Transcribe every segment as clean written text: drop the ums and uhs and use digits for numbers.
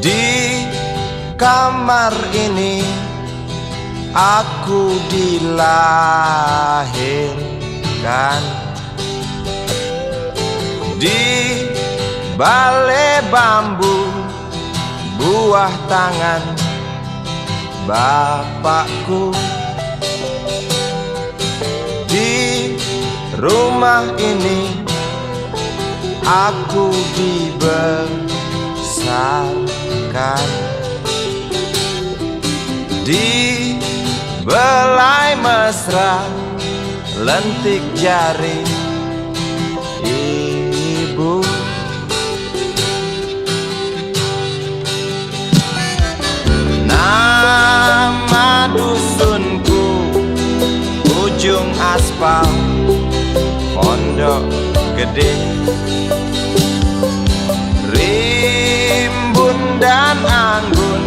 Di kamar ini aku dilahirkan, di balai bambu buah tangan bapakku. Di rumah ini aku dibesarkan, di belai mesra lentik jari ibu. Nama dusunku ujung aspal Pondok Gede. Rimbun dan anggun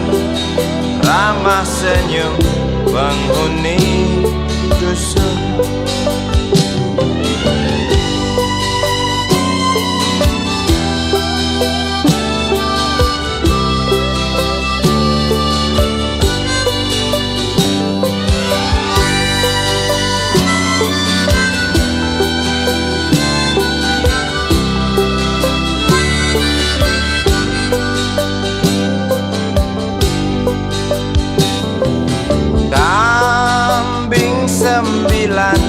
ramah senyum penghuni dusun. Sembilan,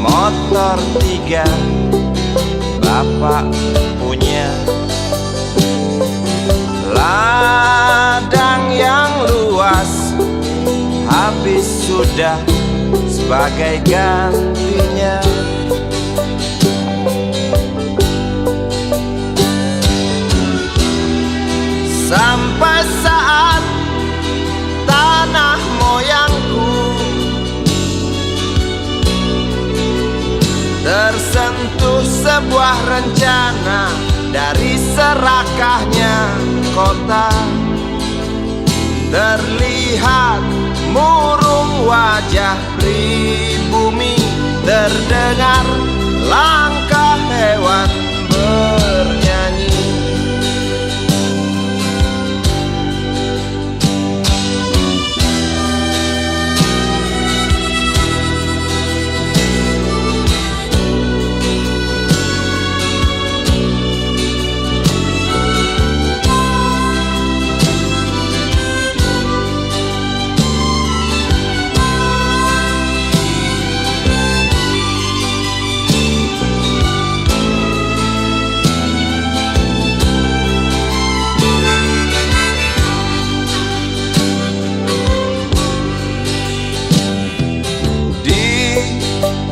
motor 3 bapak punya. Ladang yang luas habis sudah sebagai gantinya. Sampai saat tanah moyangku tersentuh sebuah rencana dari serakahnya kota. Terlihat murung wajah pribumi, terdengar langkah hewan bernyanyi.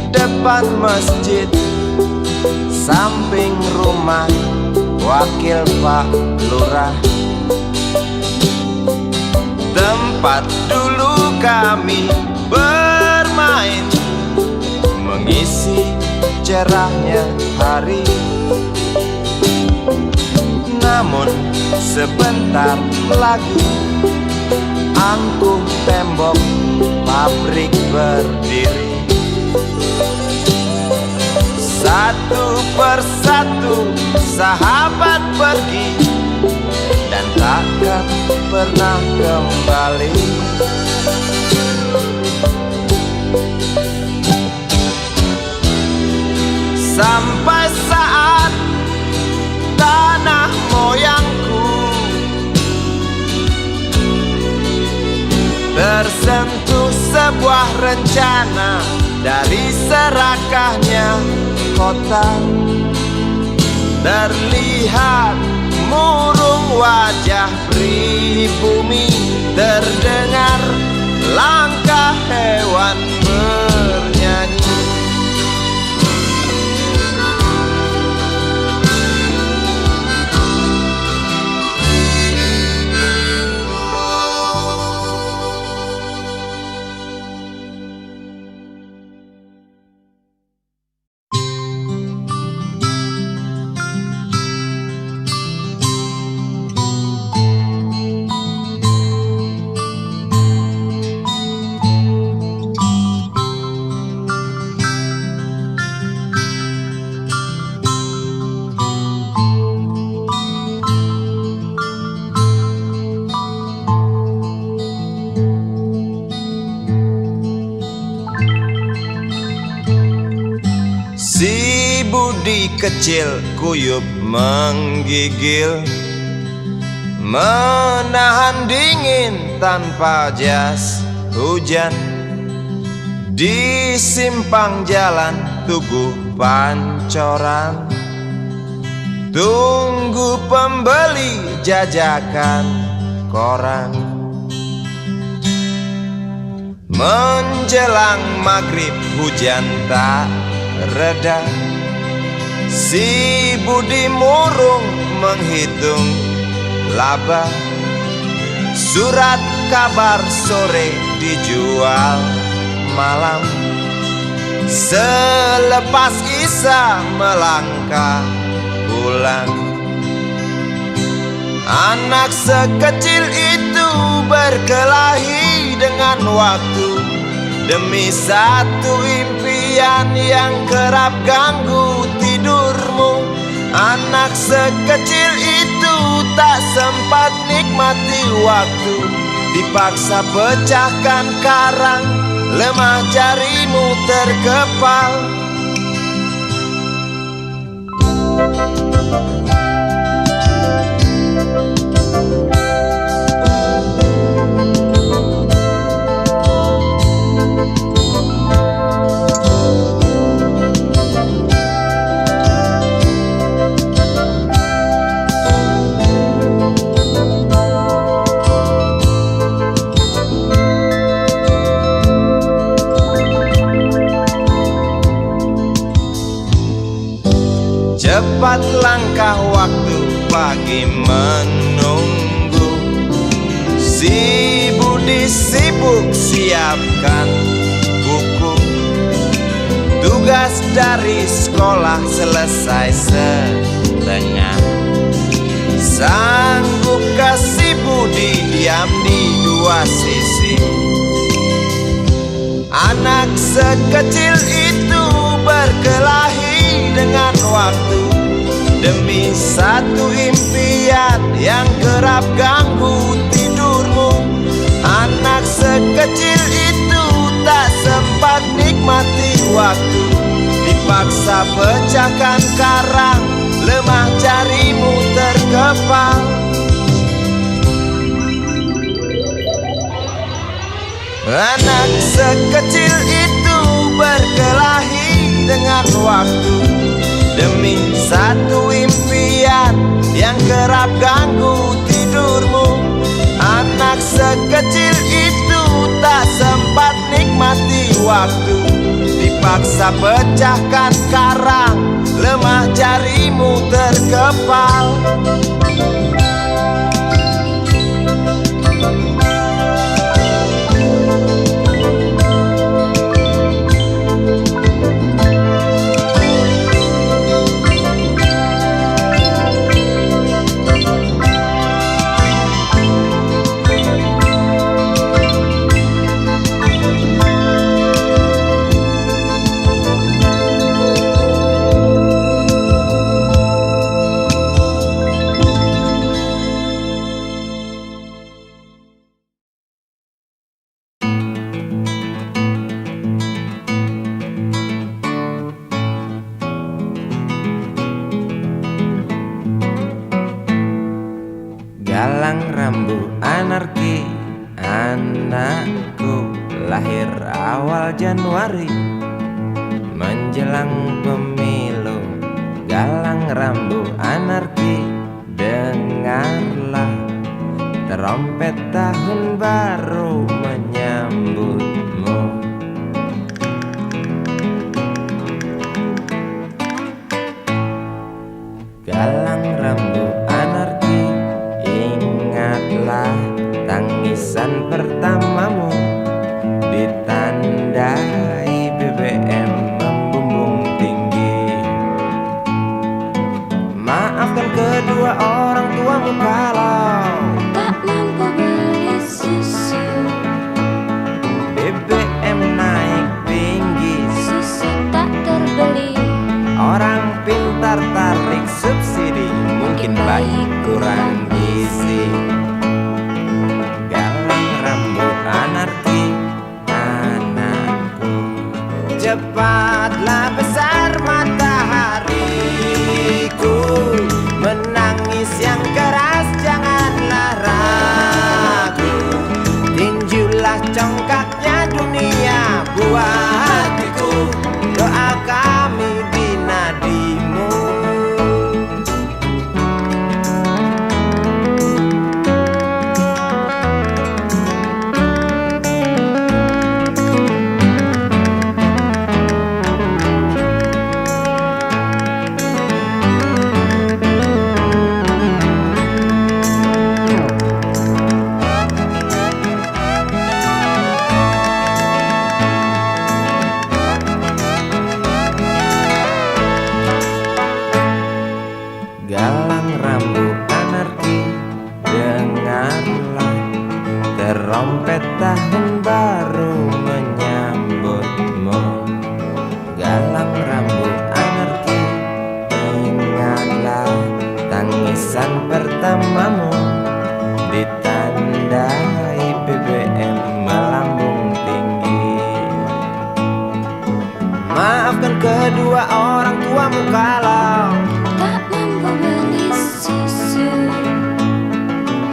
Depan masjid, samping rumah wakil Pak Lurah, tempat dulu kami bermain, mengisi cerahnya hari. Namun sebentar lagi angkuh tembok pabrik berdiri. Satu persatu sahabat pergi dan takkan pernah kembali. Sampai saat tanah moyangku tersentuh sebuah rencana dari serakahnya kota. Terlihat murung wajah pribumi, terdengar langkah hewan bernyanyi. kecil kuyup menggigil, menahan dingin tanpa jas hujan. Di simpang jalan Tugu Pancoran, tunggu pembeli jajakan koran. Menjelang maghrib hujan tak reda, si Budi murung menghitung laba. Surat kabar sore dijual malam. Selepas Isya melangkah pulang. Anak sekecil itu berkelahi dengan waktu demi satu impian yang kerap ganggu tidurmu. Anak sekecil itu tak sempat nikmati waktu, dipaksa pecahkan karang, lemah jarimu terkepal. Cepat langkah waktu, pagi menunggu. Si Budi sibuk siapkan buku. Tugas dari sekolah selesai setengah. Sanggupkah si Budi diam di dua sisi? Anak sekecil itu berkelahi dengan waktu demi satu impian yang kerap ganggu tidurmu. Anak sekecil itu tak sempat nikmati waktu, dipaksa pecahkan karang, lemah jarimu terkepal. Anak sekecil itu berkelahi dengan waktu demi satu impian yang kerap ganggu tidurmu. Anak sekecil itu tak sempat nikmati waktu, dipaksa pecahkan karang, lemah jarimu terkepal. Galang rambu anarki, anakku lahir awal Januari menjelang pemilu. Galang rambu anarki, dengarlah trompet tahun baru menyambutmu. Galang rambu anarki, ingatlah tangisan pertamamu, ditandai BBM membumbung tinggi. Maafkan kedua orang tuamu kalau tak mampu beli susu. BBM naik tinggi, Susu tak terbeli. orang pintar tarik subsidi, mungkin bayi kurang gizi. Galang rambu anarki, dengarlah terompet tahun baru menyambutmu. Galang rambut anarki, ingatlah tangisan pertamamu. Ditandai BBM melambung tinggi. Maafkan kedua orang tuamu kalau tak mampu beli susu.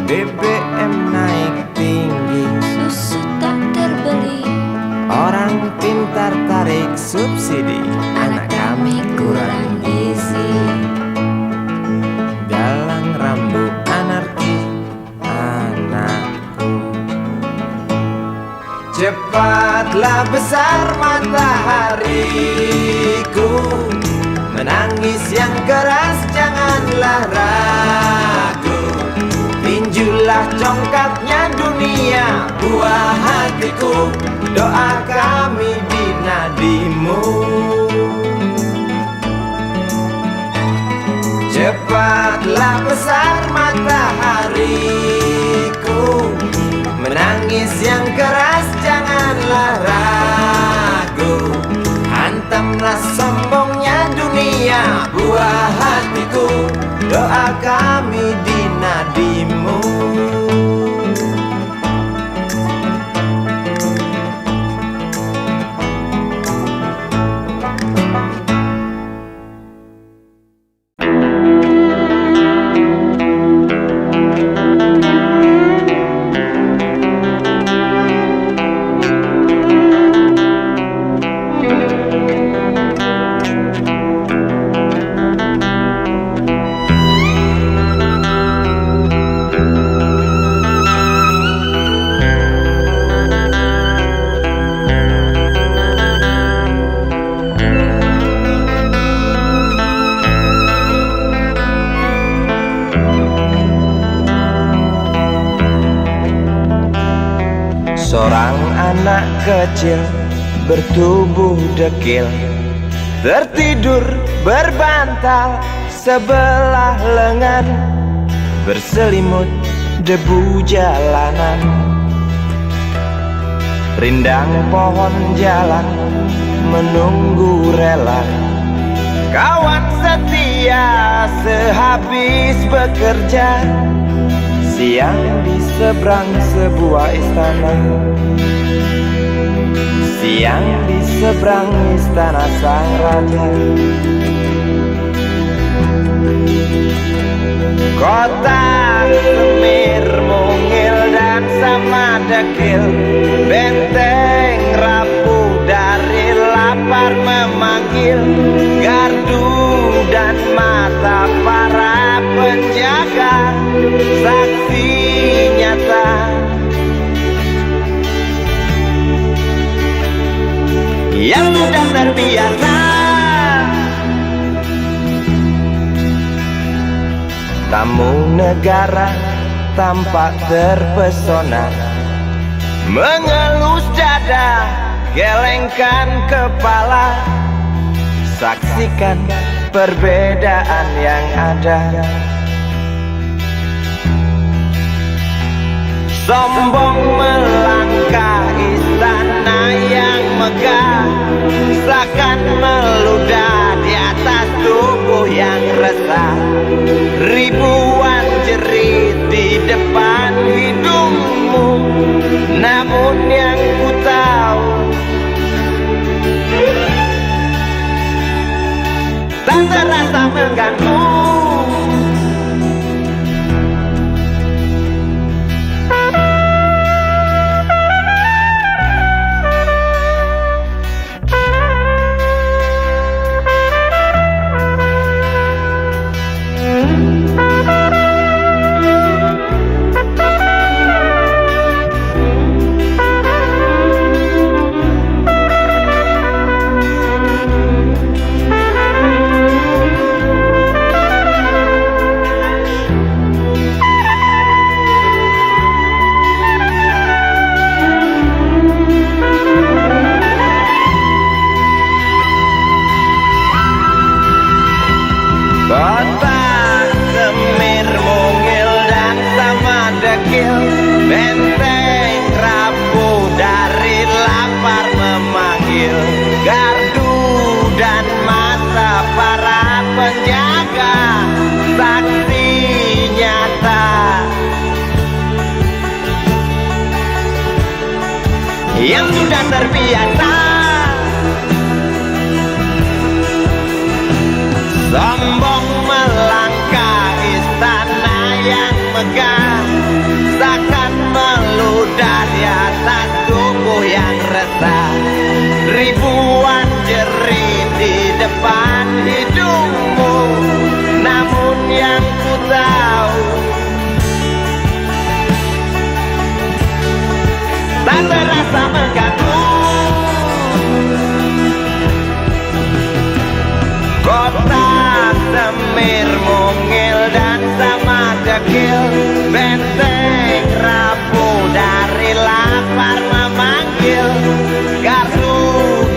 BBM naik tinggi, Susu tak terbeli. orang pintar tarik subsidi, anak kami kurang gizi. Galang rambut anarki, anakku. Cepatlah besar matahariku, menangis yang keras janganlah ragu. Tinjulah congkaknya dunia, buah hatiku. Doa kami di nadimu. Cepatlah besar matahariku, menangis yang keras janganlah ragu. Hantamlah sombongnya dunia, buah hatiku. Doa kami di nadimu. Seorang anak kecil bertubuh dekil, tertidur berbantal sebelah lengan, berselimut debu jalanan. Rindang pohon jalan menunggu rela, kawan setia sehabis bekerja. Siang di seberang sebuah istana, siang di seberang istana sang raja. Kota Semir mungil dan sama dekil, benteng rapuh dari lapar memanggil. Gardu dan mata para penjaga, saksi nyata. Yang sudah terbiasa tamu negara tampak terpesona, mengelus dada, gelengkan kepala. Saksikan perbedaan yang ada. Sombong melangkah istana yang megah, seakan meludah di atas tubuh yang resah. Ribuan jerit di depan hidungmu, namun yang ku tahu tak terasa mengganggu. yang sudah terbiasa sombong melangkah istana yang megah, seakan meludah di atas tubuh yang resah. Ribuan jerit di depan hidungmu, namun yang ku tahu tak terasa mengganggu. Kota Semir mungil dan sama dekil, benteng rapuh dari lapar memanggil. Gardu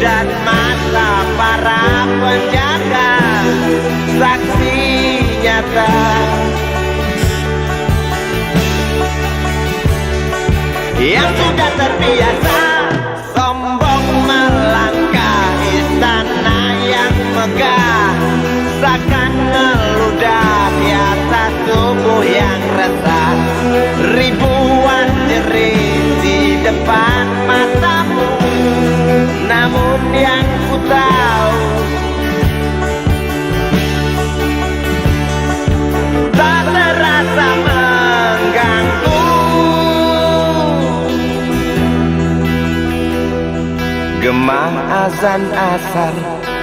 dan mata para penjaga, saksi nyata yang sudah terbiasa sombong melangkah istana yang megah, seakan meludah di atas tubuh yang resah. Ribuan jerit di depan matamu, namun yang ku tahu tak terasa mengganggu. Gemah azan asar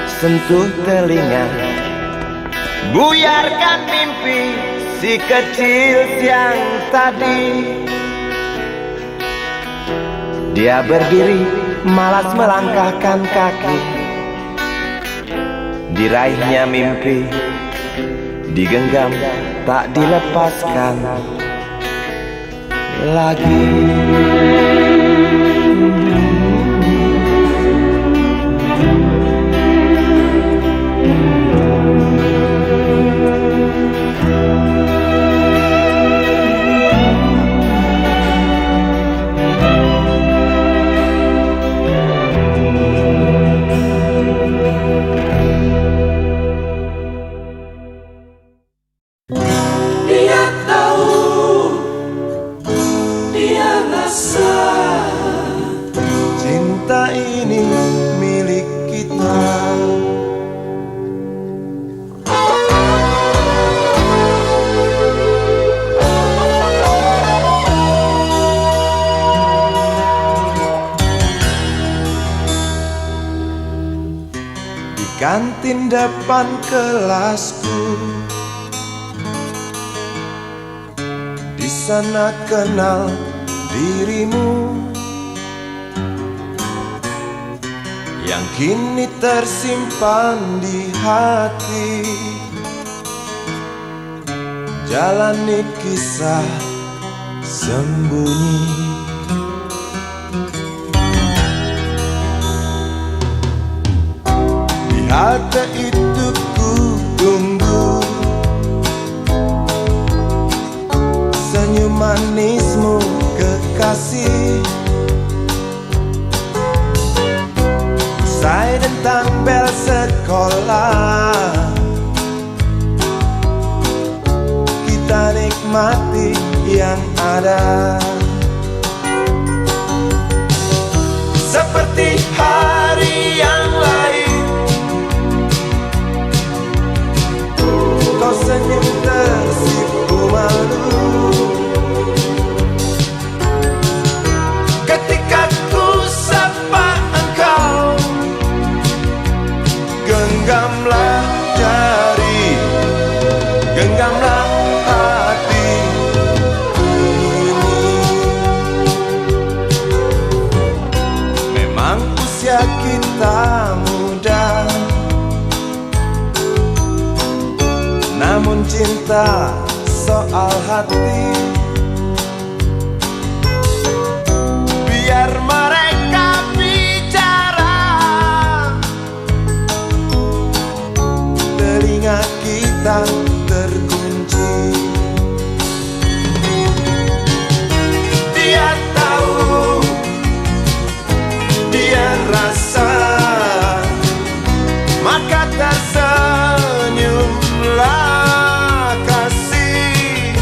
sentuh telinga, buyarkan mimpi si kecil siang tadi. dia berdiri malas melangkahkan kaki. Diraihnya mimpi, digenggam tak dilepaskan lagi. Cinta ini milik kita. Di kantin depan kelasku, di sana kenal dirimu yang kini tersimpan di hati. Jalani kisah sembunyi, di halte itu ku tunggu senyum manismu kekasih. Usai tentang bel sekolah, kita nikmati yang ada. Seperti hari yang lain, kau senyum tersipu malu ketika ku sapa engkau. Genggamlah jari, genggamlah hati ini. Memang usia kita muda, namun cinta soal hati. Biar mereka bicara, telinga kita terkunci. Dia tahu, dia rasa, maka tersenyumlah kasih.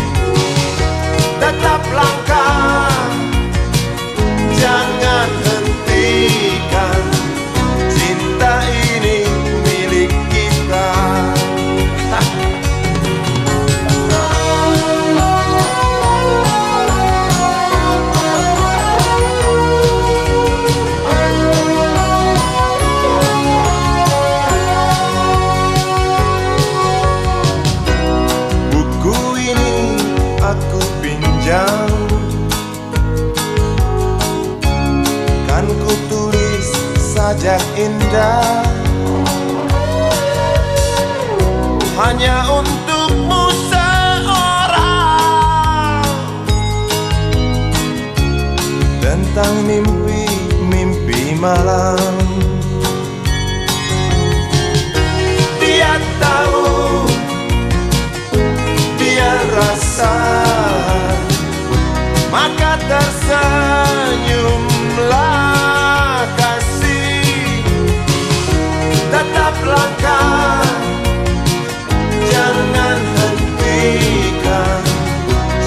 wajah indah hanya untukmu seorang. Tentang mimpi-mimpi malam, dia tahu, dia rasa, maka tersenyumlah kasih. Tetap langkah, jangan hentikan,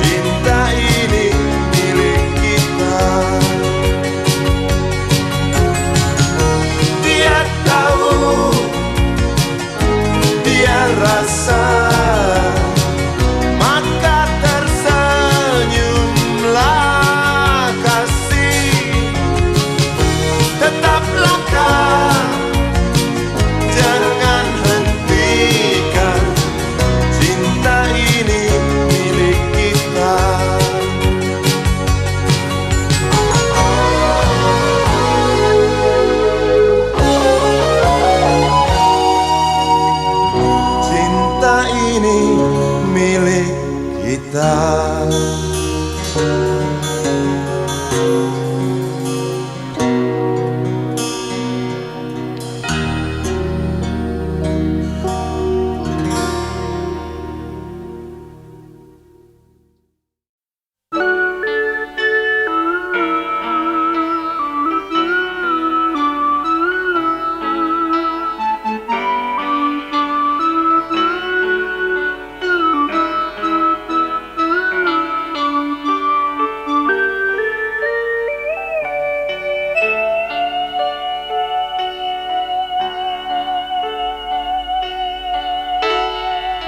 cinta ini milik kita. Dia tahu, dia rasa, maka tersenyumlah kasih. Tetap langkah, jangan hentikan, cinta ini milik kita. Cinta ini milik kita.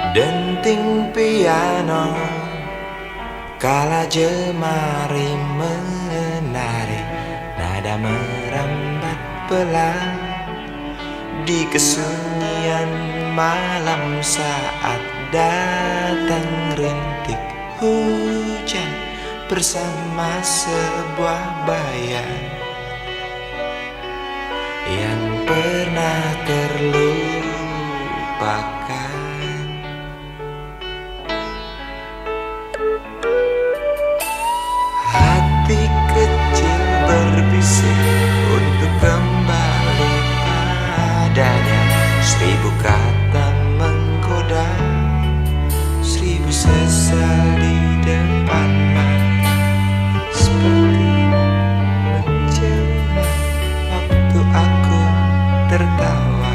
Denting piano kala jemari menari, nada merambat pelan di kesunyian malam saat datang rintik hujan bersama sebuah bayang yang pernah terlupakan. Hati kecil berbisik untuk kembali padanya. 1000 kata menggoda, 1000 sesal di depan mata, seperti menjelma waktu aku tertawa.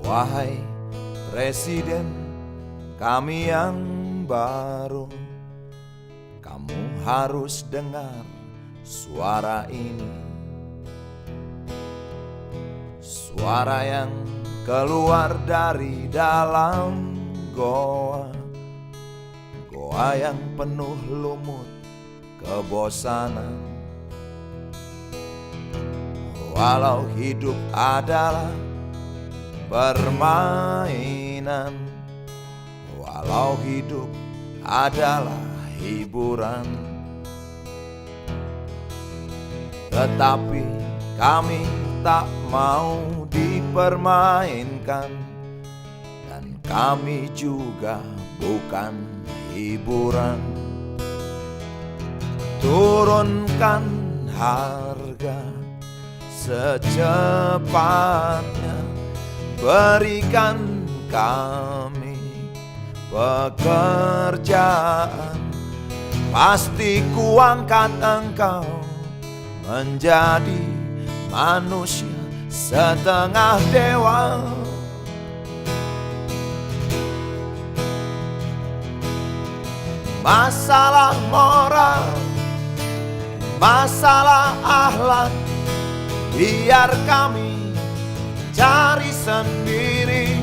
Wahai Presiden kami yang baru, kamu harus dengar suara ini. Suara yang keluar dari dalam goa, goa yang penuh lumut kebosanan. Walau hidup adalah permainan, walau hidup adalah hiburan, tetapi kami tak mau dipermainkan, dan kami juga bukan hiburan. Turunkan harga secepatnya, berikan kami pekerjaan. Pasti kuangkat engkau menjadi manusia setengah dewa. Masalah moral, masalah akhlak, biar kami cari sendiri.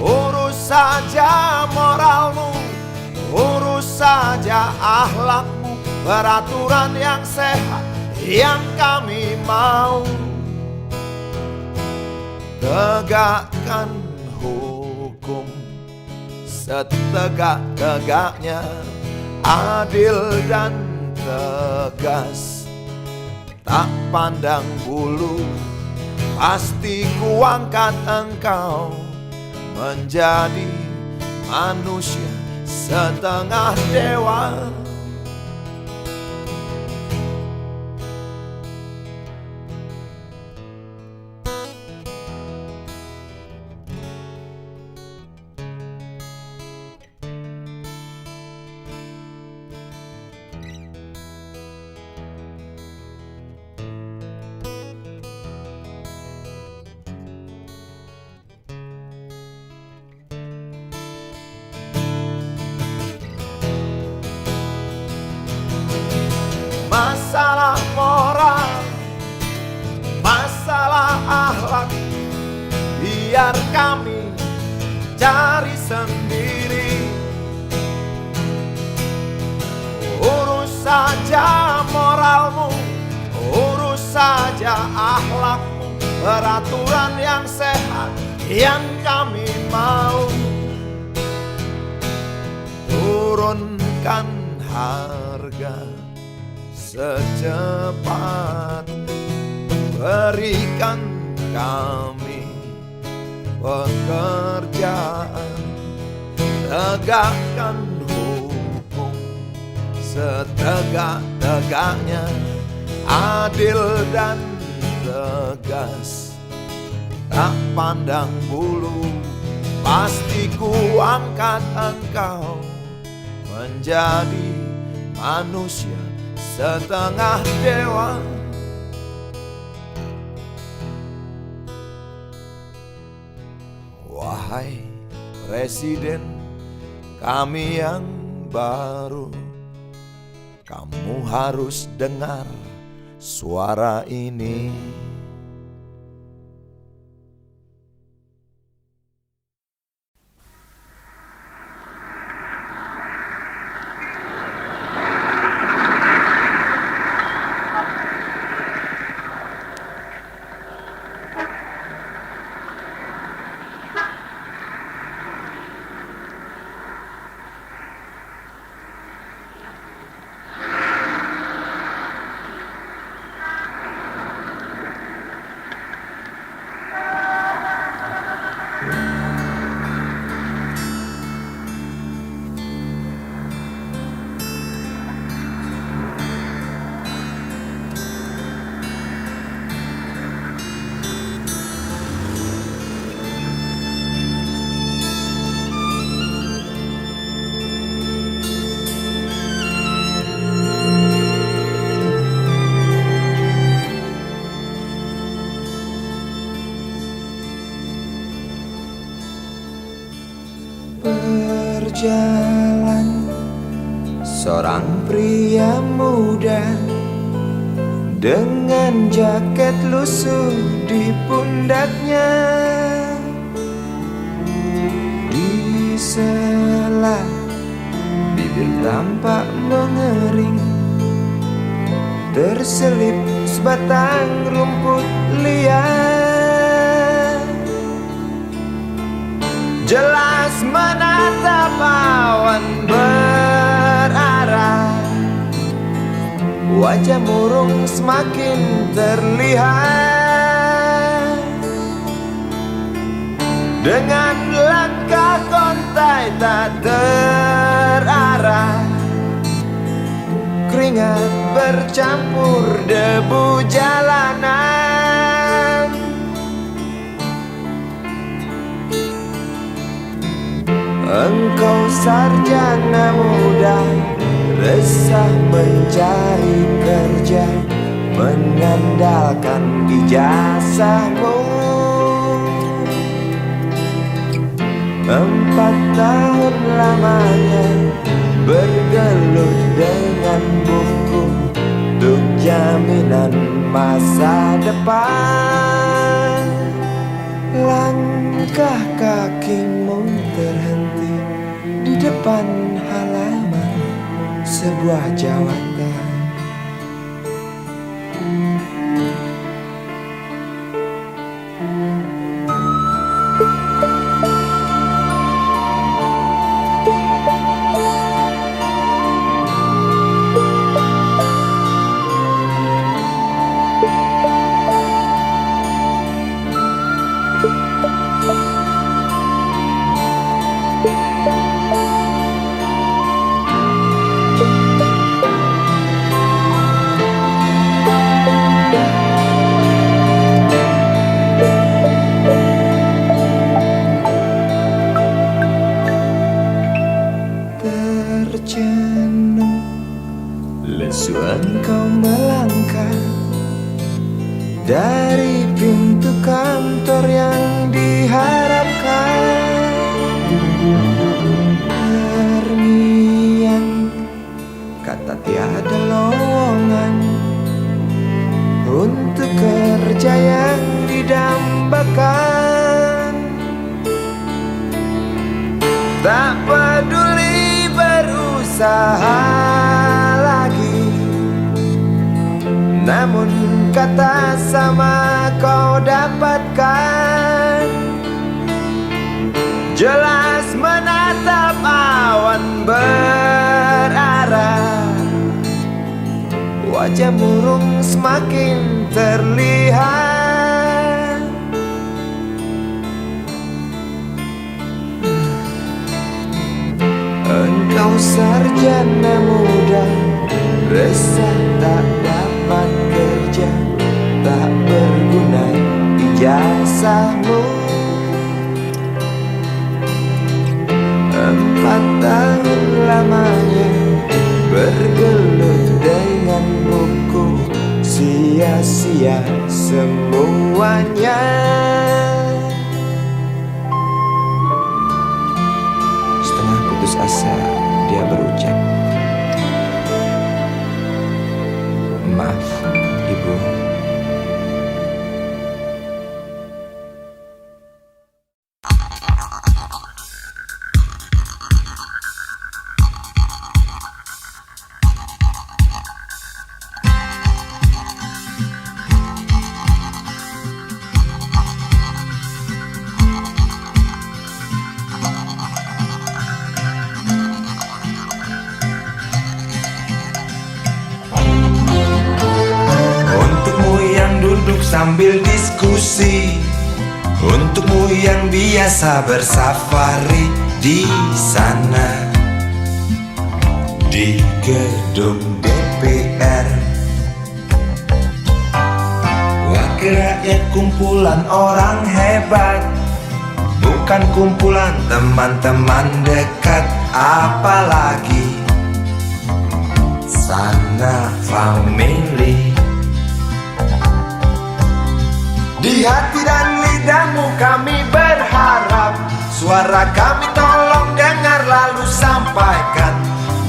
Urus saja moralmu, urus saja akhlakmu, peraturan yang sehat yang kami mau. Tegakkan hukum setegak-tegaknya, adil dan tegas, tak pandang bulu. Pasti kuangkat engkau menjadi manusia setengah dewa. Masalah moral, masalah akhlak, biar kami cari sendiri. Urus saja moralmu, urus saja akhlakmu, peraturan yang sehat yang kami mau. Turunkan harga secepat, berikan kami pekerjaan. Tegakkan hukum setegak-tegaknya, adil dan tegas, tak pandang bulu. Pasti kuangkat engkau menjadi manusia setengah dewa. Wahai Presiden kami yang baru, kamu harus dengar suara ini. Seorang pria muda dengan jaket lusuh di pundaknya, di sela bibir tampak mengering, terselip sebatang rumput liar. Jelas menatap awan berarah, wajah murung semakin terlihat. Dengan langkah kontai tak terarah, keringat bercampur debu jalanan. Engkau sarjana muda, resah mencari kerja, mengandalkan ijazahmu. 4 tahun lamanya bergelut dengan buku untuk jaminan masa depan. Langkah kakimu terhenti di depan halaman sebuah jawatan. Terjenuh lesu engkau melangkah dari pintu kantor yang diharapkan. Terngiang kata tiada lowongan untuk kerja yang didambakan. Tak peduli berusaha lagi, namun kata sama kau dapatkan. Jelas menatap awan berarah, wajah murung semakin terlihat. Engkau sarjana muda, resah tak dapat kerja, tak berguna ijazahmu. 4 tahun lamanya bergelut dengan buku, sia-sia semuanya. Setengah putus asa dia berucap, "Maaf, Ibu." Sambil diskusi, untukmu yang biasa bersafari di sana, di gedung DPR. Wakil rakyat kumpulan orang hebat, bukan kumpulan teman-teman dekat, apalagi sana family. Di hati dan lidahmu kami berharap, suara kami tolong dengar lalu sampaikan.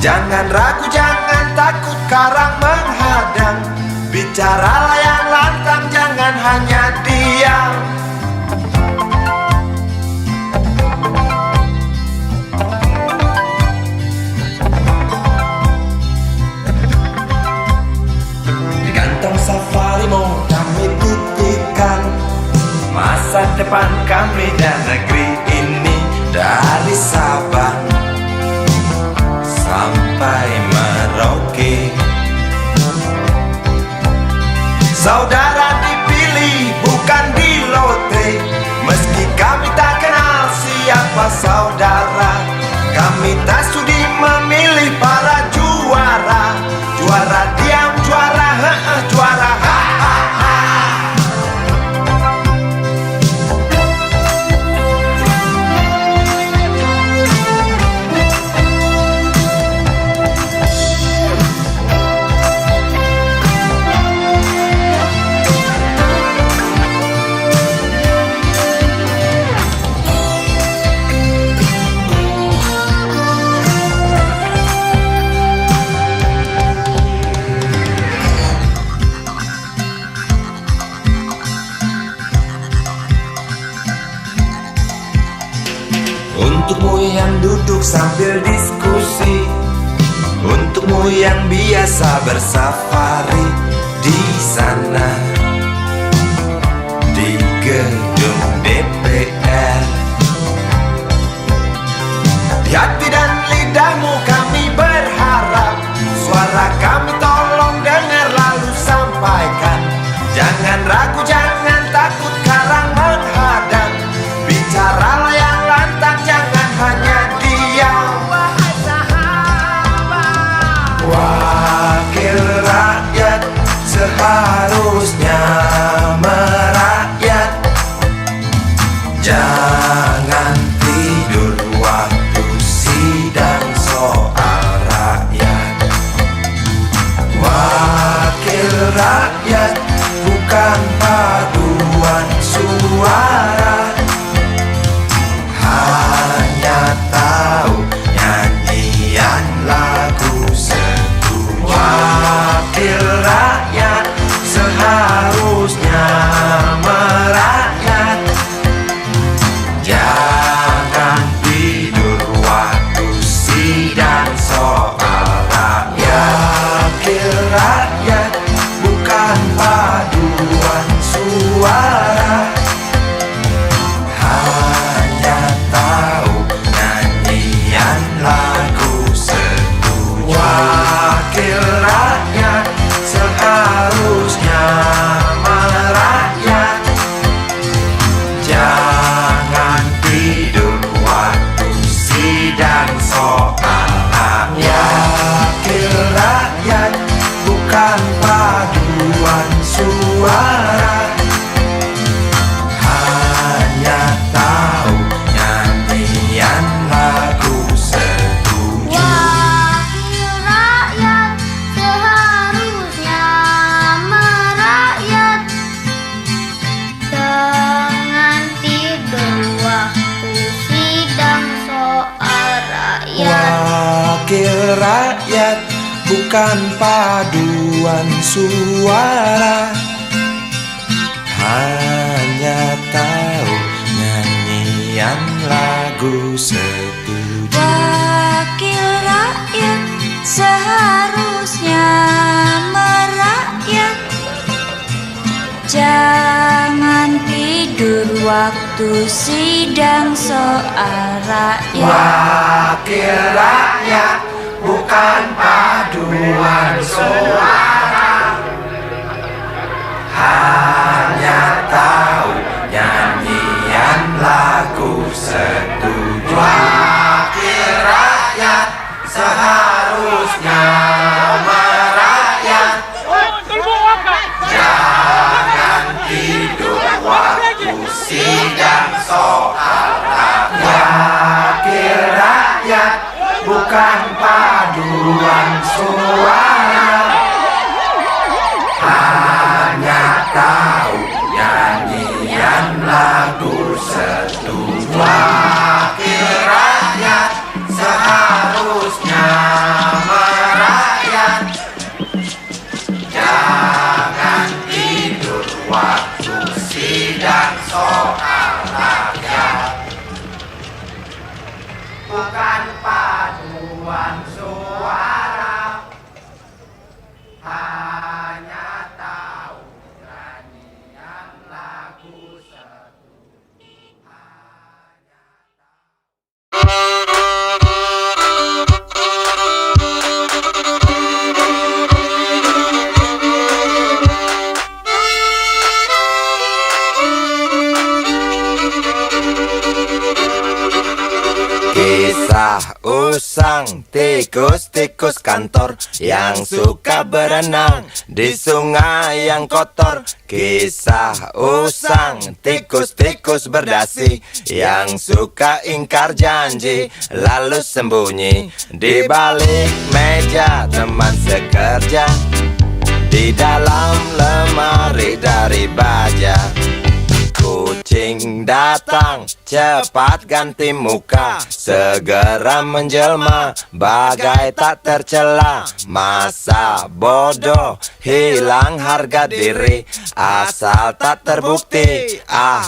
Jangan ragu, jangan takut karang menghadang. Bicaralah yang lantang, jangan hanya diam. Di kantong safarimu kami titipkan masa depan kami dan negeri ini. Dari Sabang sampai Merauke, saudara dipilih bukan di lotre. Meski kami tak kenal siapa saudara, kami tak sudi memilih para juara. Juara diam, juara juara ha. Untukmu yang duduk sambil diskusi, untukmu yang biasa bersafari di sana, di gedung DPR. Di hati dan lidahmu kami berharap, suara kami tolong dengar lalu sampaikan. Jangan ragu, jangan takut karang menghadang. Bicaralah yang lantang, jangan hanya diam. Wahai sahabat, wakil rakyat seharusnya merakyat. Jangan tidur waktu sidang soal rakyat. Wakil rakyat bukan paduan suara, hanya tahu nyanyian lagu setuju. Wakil rakyat seharusnya merakyat. Jangan tidur waktu sidang soal rakyat. Wakil rakyat bukan paduan suara, hanya tahu nyanyian lagu setuju. Wakil rakyat seharusnya merakyat. Jangan tidur waktu sidang soal rakyat. Wakil rakyat bukan paduan suara, hanya tahu nyanyian lagu setuju. Wakil rakyat seharusnya merakyat. Jangan tidur waktu sidang soal rakyat. Wakil rakyat bukan paduan suara, hanya tahu nyanyian lagu setuju. Wakil rakyat seharusnya merakyat. Jangan tidur waktu sidang soal rakyat. Wakil rakyat bukan paduan suara, hanya tahu nyanyian lagu setuju. Wakil rakyat seharusnya merakyat. Jangan tidur waktu sidang soal rakyat. Wakil rakyat bukan paduan suara, hanya tahu nyanyian lagu setuju. Wakil rakyat seharusnya Arab hanya tahu nyanyian lagu satu. Kisah usang tikus-tikus kantor yang suka berenang di sungai yang kotor. Kisah usang tikus-tikus berdasi yang suka ingkar janji lalu sembunyi di balik meja teman sekerja, di dalam lemari dari baja. Kucing datang, cepat ganti muka, segera menjelma, bagai tak tercela. Masa bodoh, hilang harga diri, asal tak terbukti,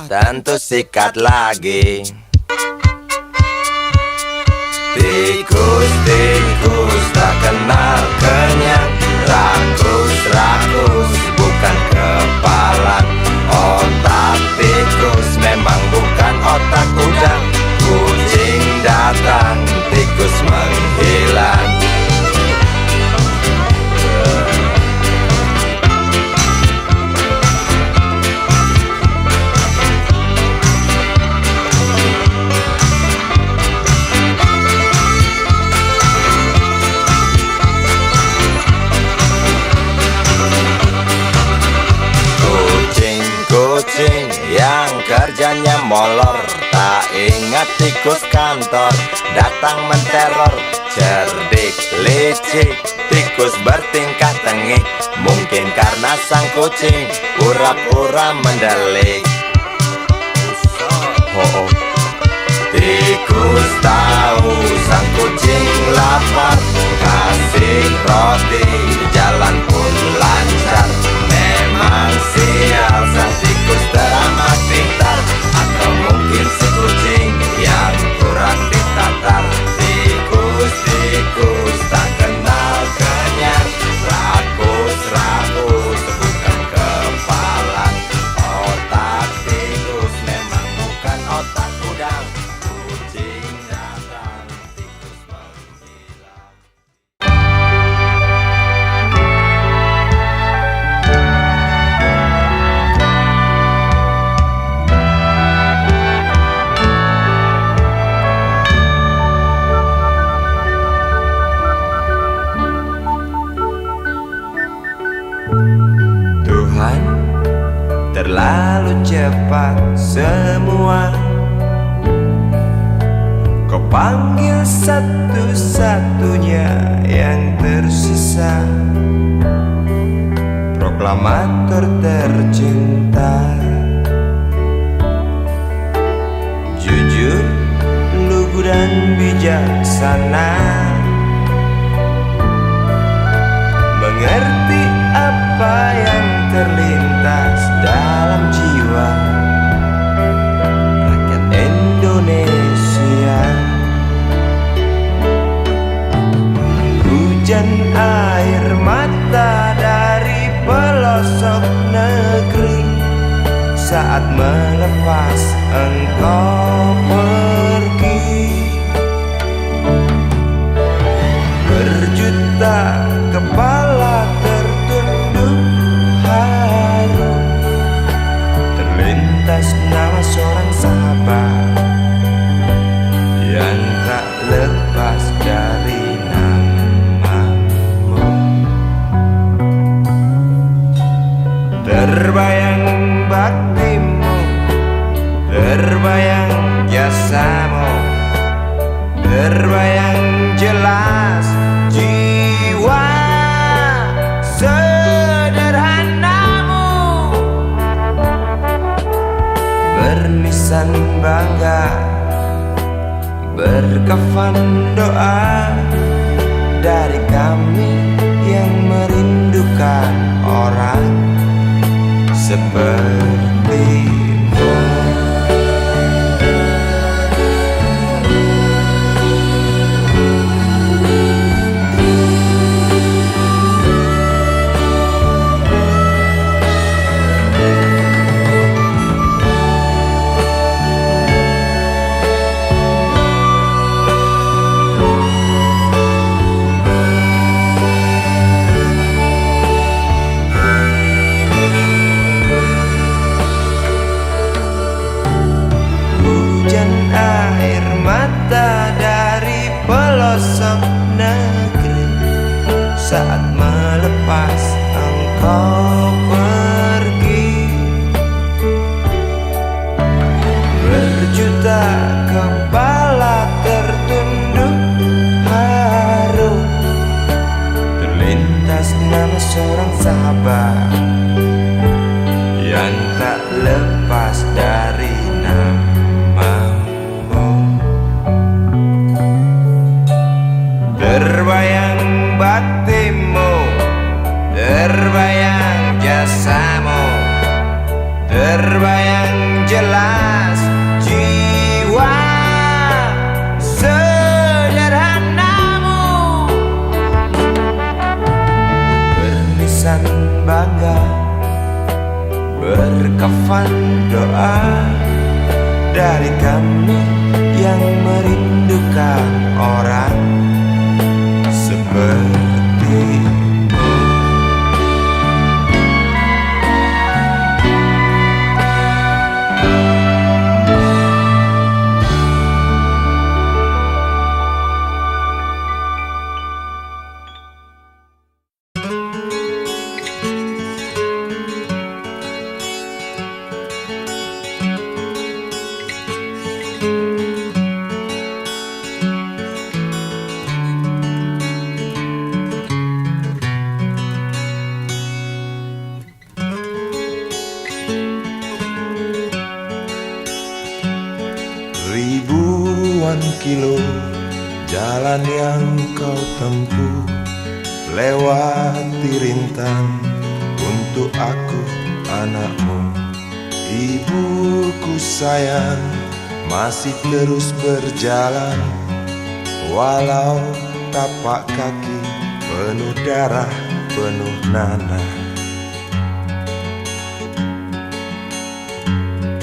tentu sikat lagi. Tikus-tikus tak kenal kenyang, rakus-rakus bukan kepalan. Otak tikus memang bukan otak udang. Kucing datang, tikus menghilang. Kucing yang kerjanya molor, tak ingat tikus kantor datang menteror. Cerdik, licik, tikus bertingkah tengik, mungkin karena sang kucing pura-pura mendelik. Tikus tahu sang kucing lapar, kasih roti, jalan pun lancar. Memang sial sang tikus teramat pintar, atau mungkin si kucing yang kurang ditatar. Tikus-tikus tak kenal kenyang, rakus-rakus bukan kepalan. Otak tikus memang bukan otak udang. Kucing datang, tikus menghilang. Tuhan, terlalu cepat semua. Kau panggil satu-satunya yang tersisa, proklamator tercinta. Jujur, lugu dan bijaksana, mengerti apa yang terlintas dalam jiwa rakyat Indonesia. Hujan air mata dari pelosok negeri saat melepas engkau pergi. Berjuta kepala tertunduk haru, terlintas nama seorang sahabat yang tak lepas dari namamu. Terbayang baktimu, terbayang jasamu, terbayang jelas jiwa sederhanamu, bernisan bangga, berkafan doa dari kami yang merindukan orang sepertimu. saat melepas engkau pergi. Berjuta kepala tertunduk haru, terlintas nama seorang sahabat yang tak lepas dari namamu. Terbayang baktimu, terbayang jasamu, terbayang jelas jiwa sederhanamu. Bernisan bangga, berkafan doa dari kami yang merindukan orang sepertimu. Ribuan kilo jalan yang kau tempuh, lewati rintang untuk aku anakmu. Ibuku sayang masih terus berjalan, walau tapak kaki penuh darah, penuh nanah.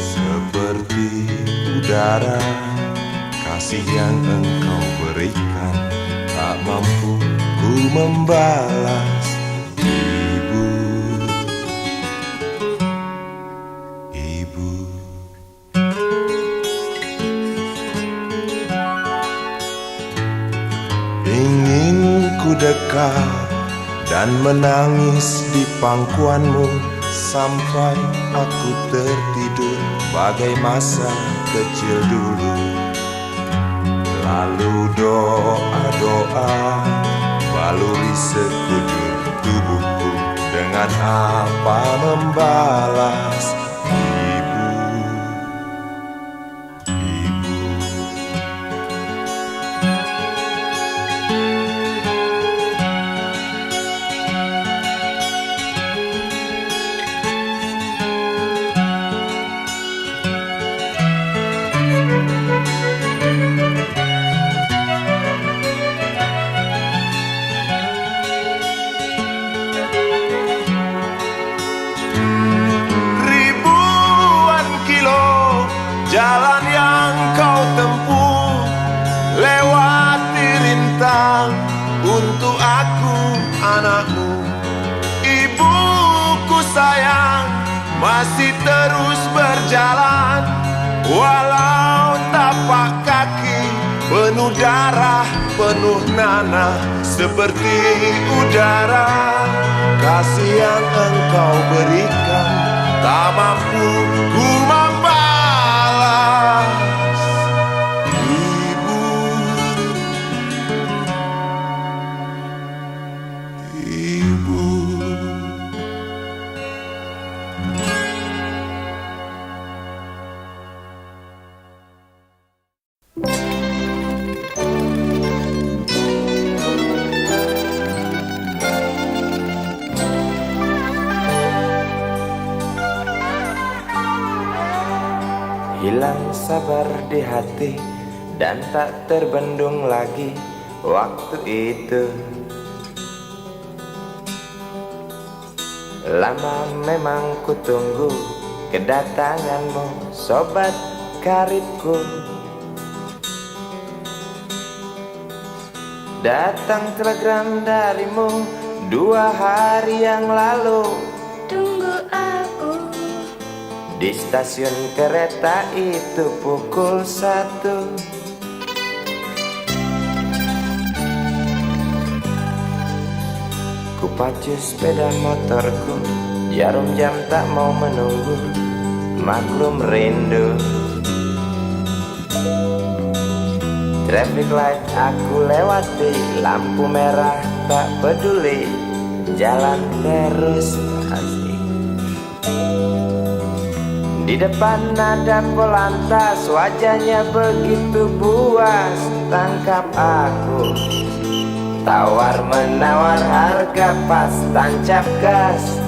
Seperti udara, kasih yang engkau berikan tak mampu ku membalas. Ibu, ibu. Ingin ku dekat dan menangis di pangkuanmu sampai aku tertidur bagai masa kecil dulu. Lalu doa-doa baluri sekujur tubuhku, dengan apa membalas. Ibu, ibu. Jalan yang kau tempuh, lewati rintang untuk aku anakmu. Ibuku sayang masih terus berjalan, walau tapak kaki penuh darah, penuh nanah. Seperti udara, kasih yang engkau berikan tak mampu ku membalas. Ibu, ibu. Hilang sabar di hati dan tak terbendung lagi waktu itu. Lama memang ku tunggu kedatanganmu, sobat karibku. Datang telegram darimu 2 hari yang lalu. Tunggu aku Di stasiun kereta itu pukul 1. Ku pacu sepeda motorku, jarum jam tak mau menunggu, maklum rindu. Traffic light aku lewati, lampu merah tak peduli, jalan terus asik. Di depan ada polantas, wajahnya begitu buas, tangkap aku. Tawar menawar harga pas, tancap gas.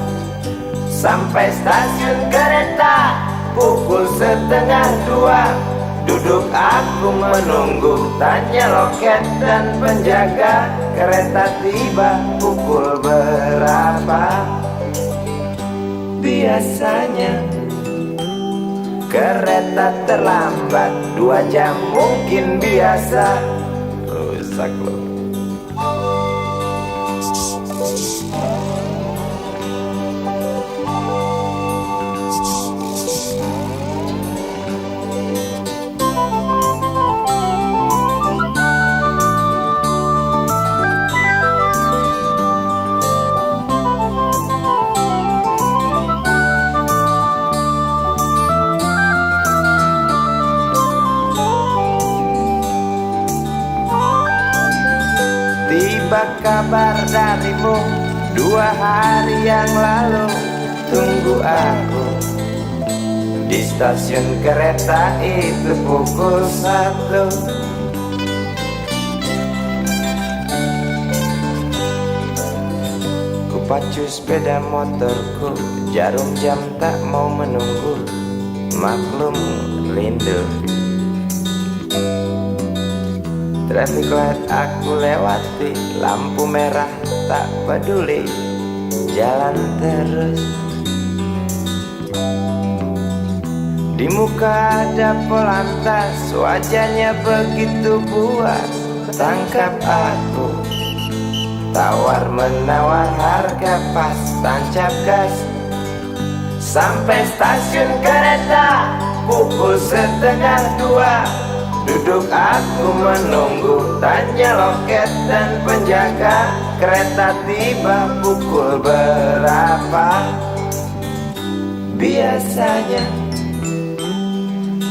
Sampai stasiun kereta pukul 1:30. Duduk aku menunggu, tanya loket dan penjaga, kereta tiba pukul berapa? Biasanya kereta terlambat 2 jam mungkin biasa. Rusak loh. Tiba kabar darimu 2 hari yang lalu, tunggu aku di stasiun kereta itu pukul 1. Ku pacu sepeda motorku, jarum jam tak mau menunggu, maklum rindu. Traffic light aku lewati, lampu merah tak peduli, jalan terus. Di muka ada polantas, wajahnya begitu buas, tangkap aku. Tawar menawar harga pas, tancap gas. Sampai stasiun kereta pukul 1:30. Duduk aku menunggu, tanya loket dan penjaga, kereta tiba pukul berapa? Biasanya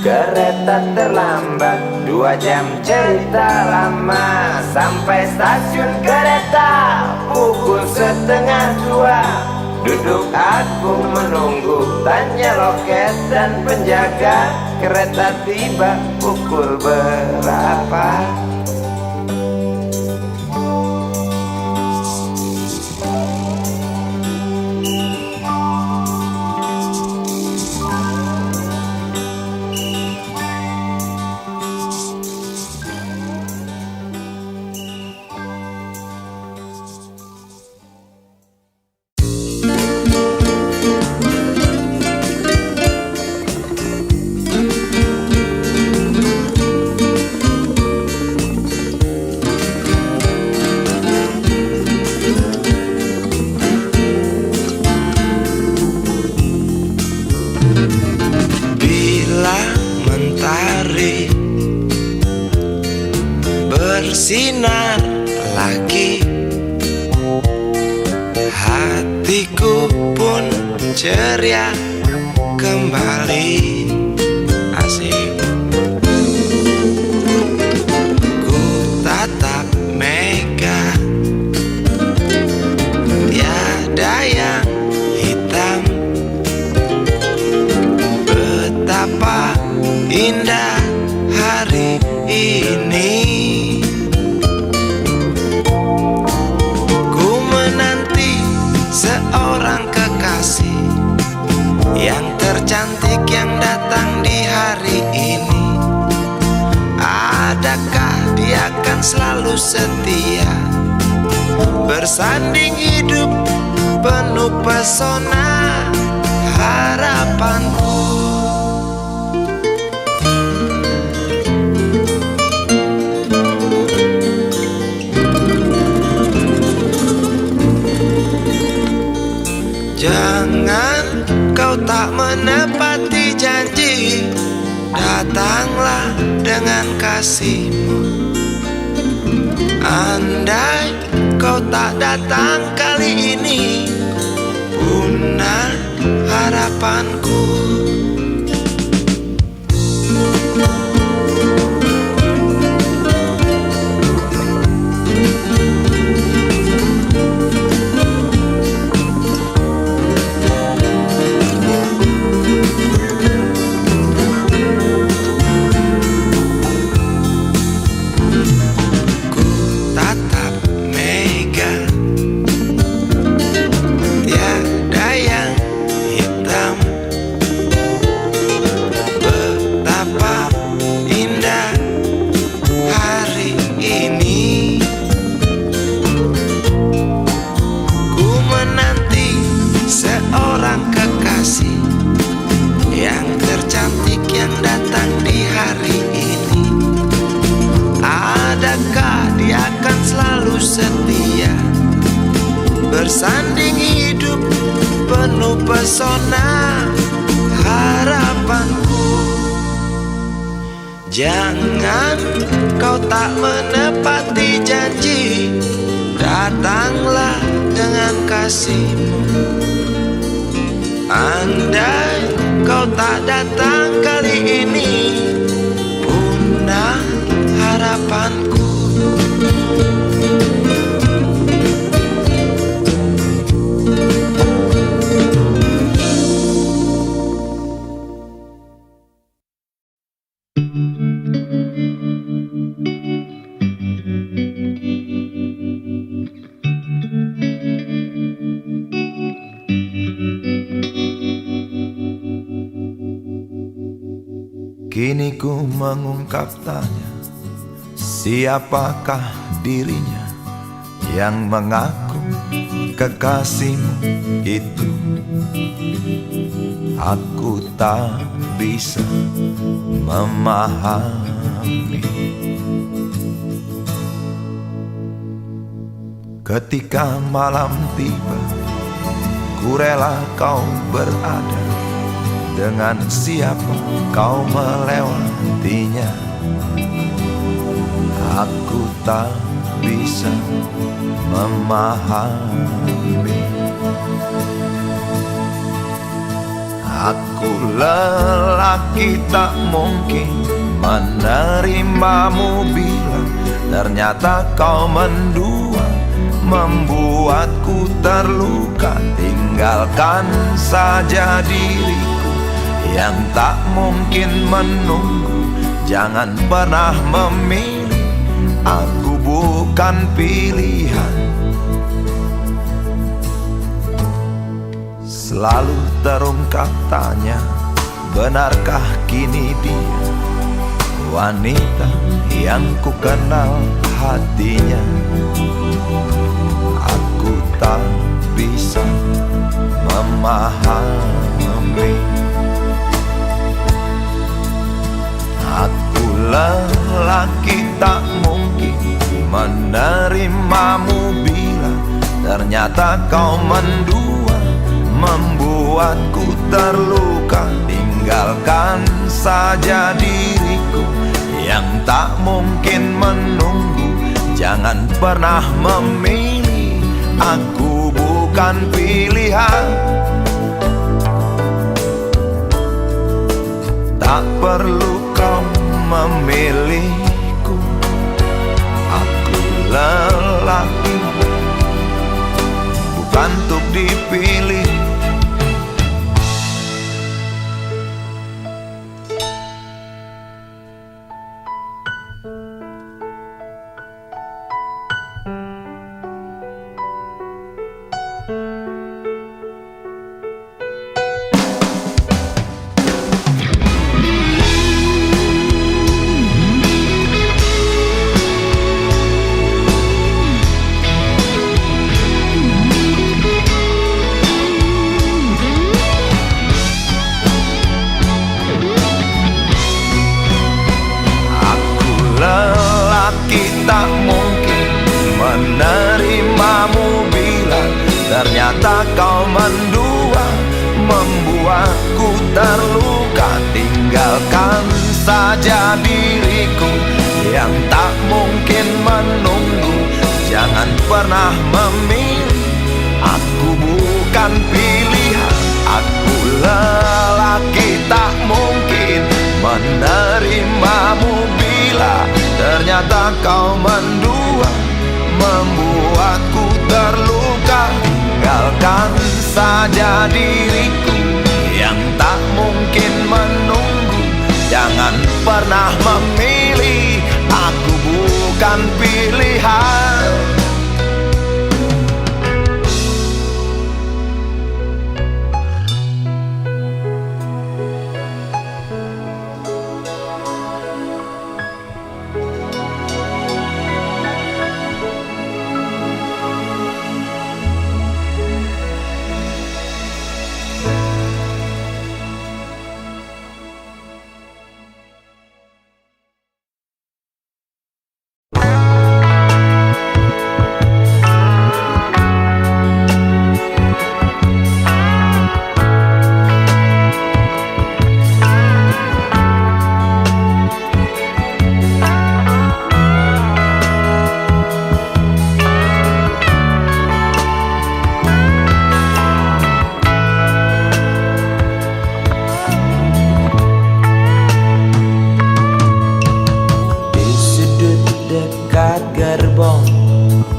kereta terlambat 2 jam, cerita lama. Sampai stasiun kereta pukul 1:30. Duduk aku menunggu, tanya loket dan penjaga, kereta tiba pukul berapa? Bersinar lagi, hatiku pun ceria kembali. Asik. Ku tatap mega, tiada yang hitam. Betapa indah hari ini. Seorang kekasih yang tercantik yang datang di hari ini. Adakah dia akan selalu setia, bersanding hidup penuh pesona harapanku. Jangan kau tak menepati janji, datanglah dengan kasihmu. Andai kau tak datang kali ini, punah harapanku. Yang tercantik yang datang di hari ini, adakah dia akan selalu setia, bersanding hidup penuh pesona harapanku. Jangan kau tak menepati janji, datanglah dengan kasihmu. Andai kau tak datang kali ini, punah harapanku. Kini ku mengungkap tanya, siapakah dirinya yang mengaku kekasihmu itu? Aku tak bisa memahami. Ketika malam tiba, ku rela kau berada. Dengan siapa kau melewatinya, aku tak bisa memahami. Aku lelaki tak mungkin menerimamu bila ternyata kau mendua, membuatku terluka. Tinggalkan saja diriku yang tak mungkin menunggu. Jangan pernah memilih, aku bukan pilihan. Selalu terungkap tanya, benarkah kini dia wanita yang ku kenal hatinya? Aku tak bisa memahami. Aku lelaki tak mungkin menerimamu bila ternyata kau mendua, membuatku terluka. Tinggalkan saja diriku yang tak mungkin menunggu. Jangan pernah memilih, aku bukan pilihan. Tak perlu kau memilihku, aku lelaki bukan untuk dipilih. Tak mungkin menerimamu bila ternyata kau mendua, membuatku terluka. Tinggalkan saja diriku yang tak mungkin menunggu. Jangan jangan pernah memilih. Aku bukan pilihan, aku lelaki tak mungkin menerimamu bila ternyata kau mendua, membuatku terluka. Tinggalkan saja diriku yang tak mungkin menunggu. Jangan pernah memilih, aku bukan pilihan.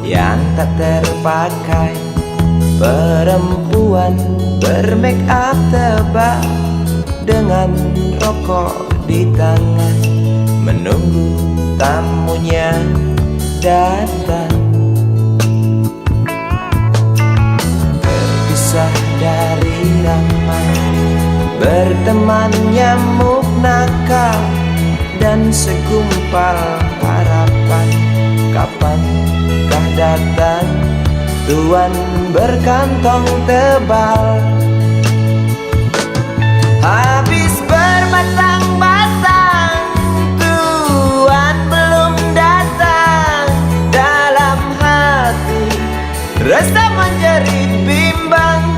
Yang tak terpakai, perempuan bermake up tebal dengan rokok di tangan, menunggu tamunya datang. Terpisah dari ramai, berteman nyamuk nakal dan segumpal harapan. Kapankah datang tuan berkantong tebal? Habis berbatang-batang, tuan belum datang. Dalam hati rasa menjerit bimbang,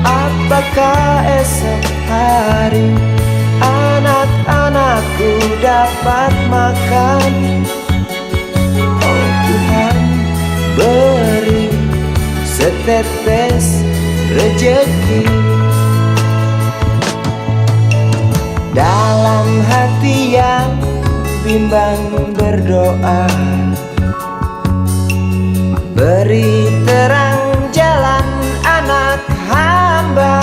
apakah esok hari anak-anakku dapat makan? Oh Tuhan, beri setetes rejeki. Dalam hati yang bimbang berdoa, beri terang jalan anak hamba.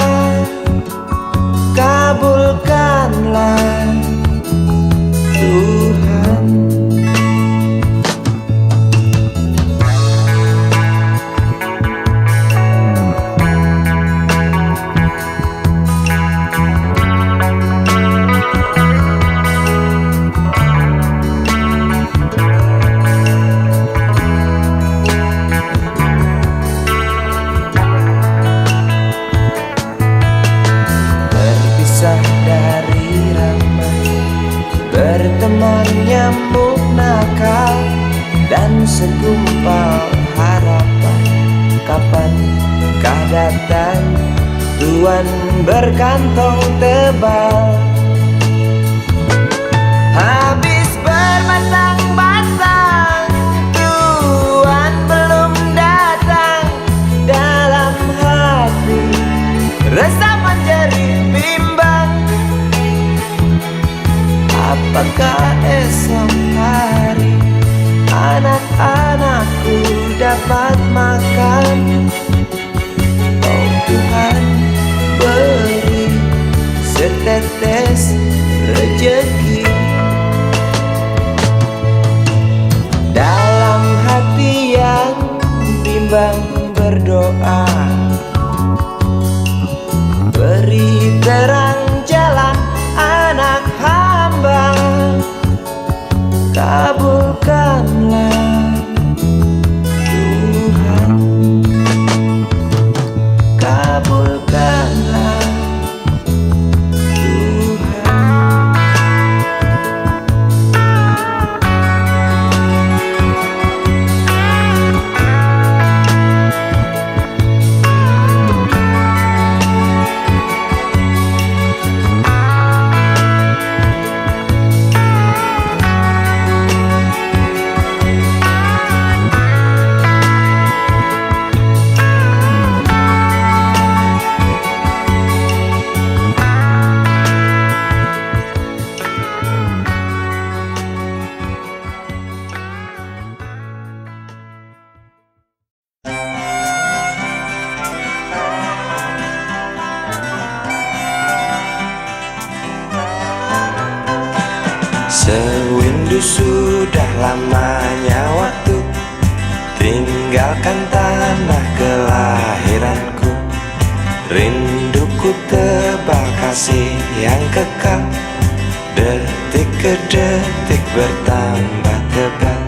Kabulkanlah Tuhan. Berteman nyamuk nakal dan segumpal harapan. Kapankah datang tuan berkantong tebal? Habis berbatang-batang, tuan belum datang. Dalam hati rasa menjerit bimbang, apakah esok hari anak-anakku dapat makan? Oh Tuhan, beri setetes rejeki. Dalam hati yang bimbang berdoa, beri terang jalan anak hamba. Kabulkanlah Tuhan, kabulkanlah Tuhan. sudah lamanya waktu tinggalkan tanah kelahiranku. Rinduku tebal kasih yang kekal, detik ke detik bertambah tebal.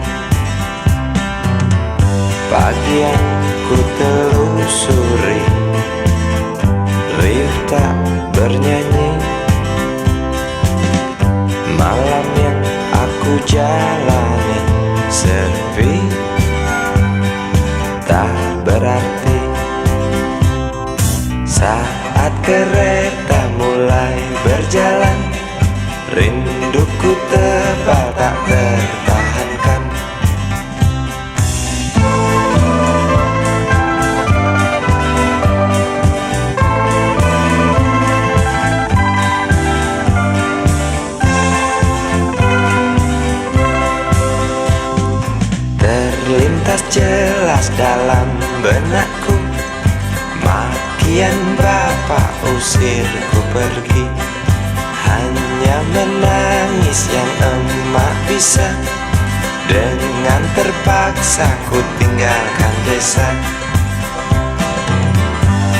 Pagi yang ku telusuri, riuh tak bernyanyi. Malam yang aku jalani sepi, tak berarti. Saat kereta mulai berjalan, rinduku tebal tak tertahankan. Terlintas jelas dalam benakku, makian bapak usirku pergi. Hanya menangis yang emak bisa, dengan terpaksa ku tinggalkan desa.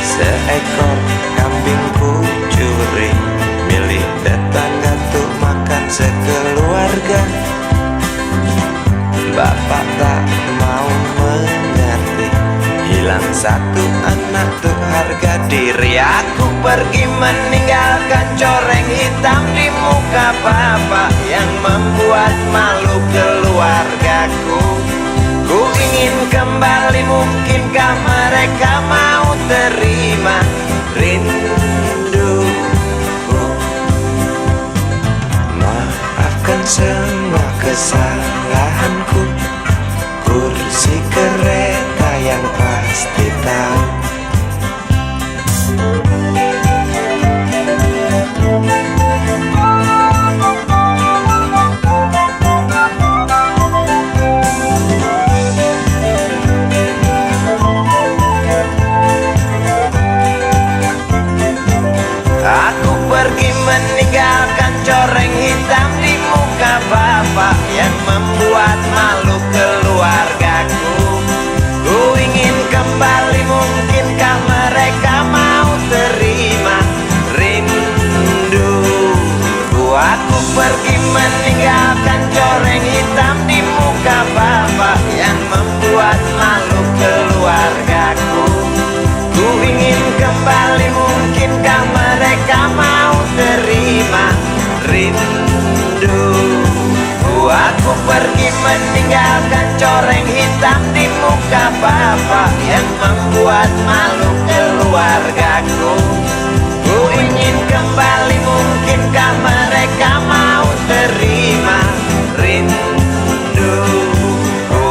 Seekor kambing ku curi, milik tetangga tuh makan sekeluarga. Bapak tak mau mengerti, hilang satu anak tuh harga diri. Aku pergi meninggalkan coreng hitam di muka bapak yang membuat malu keluargaku. Ku ingin kembali, mungkinkah mereka mau terima rinduku? Maafkan semua kesalahanku, kursi kereta yang pasti tahu. Aku pergi meninggalkan coreng hitam di muka bapak yang membuat malu keluargaku. Ku ingin kembali, mungkinkah mereka mau terima rinduku? Aku pergi meninggalkan coreng hitam di muka bapak yang membuat malu keluargaku. Ku ingin kembali, mungkinkah mereka mau terima rinduku? Aku pergi meninggalkan coreng hitam di muka bapak yang membuat malu keluargaku. Ku ingin kembali, mungkinkah mereka mau terima rinduku?